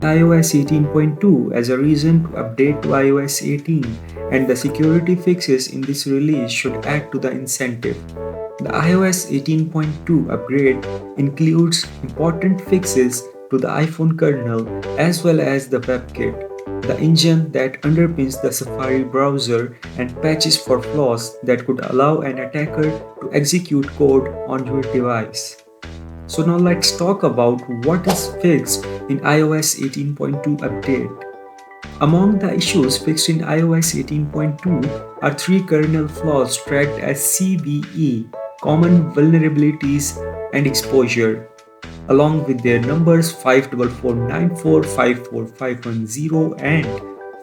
iOS 18.2 as a reason to update to iOS 18, and the security fixes in this release should add to the incentive. The iOS 18.2 upgrade includes important fixes to the iPhone kernel as well as the WebKit, the engine that underpins the Safari browser, and patches for flaws that could allow an attacker to execute code on your device. So now let's talk about what is fixed in iOS 18.2 update. Among the issues fixed in iOS 18.2 are three kernel flaws tracked as CVE, common vulnerabilities and exposure, along with their numbers 54494, 54510, and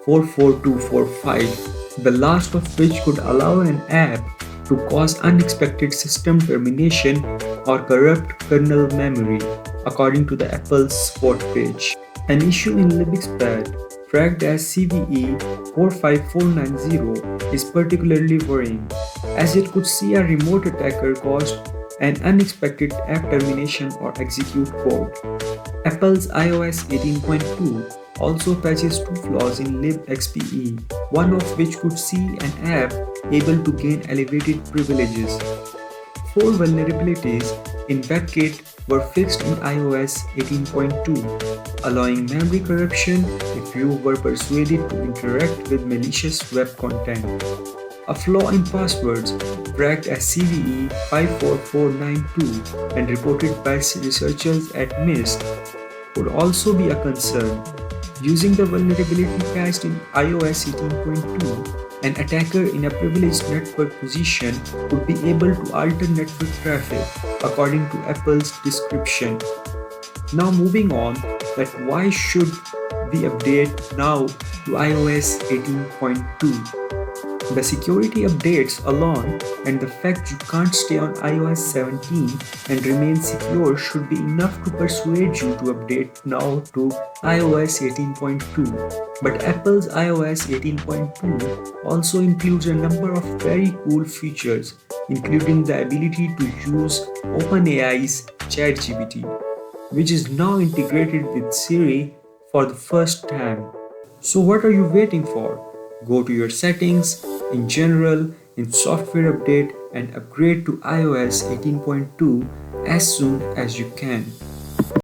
44245, the last of which could allow an app to cause unexpected system termination or corrupt kernel memory, according to the Apple's support page. An issue in LibXpad, flagged as CVE 45490, is particularly worrying, as it could see a remote attacker caused an unexpected app termination or execute code. Apple's iOS 18.2 also patches two flaws in libxpe, one of which could see an app able to gain elevated privileges. Four vulnerabilities in WebKit were fixed in iOS 18.2, allowing memory corruption if you were persuaded to interact with malicious web content. A flaw in passwords, flagged as CVE 54492 and reported by researchers at NIST, would also be a concern. Using the vulnerability patched in iOS 18.2, an attacker in a privileged network position would be able to alter network traffic, according to Apple's description. Now moving on, that why should we update now to iOS 18.2? The security updates alone and the fact you can't stay on iOS 17 and remain secure should be enough to persuade you to update now to iOS 18.2. But Apple's iOS 18.2 also includes a number of very cool features, including the ability to use OpenAI's chatgpt, which is now integrated with Siri for the first time. So what are you waiting for? Go to your settings, in general, in software update, and upgrade to iOS 18.2 as soon as you can.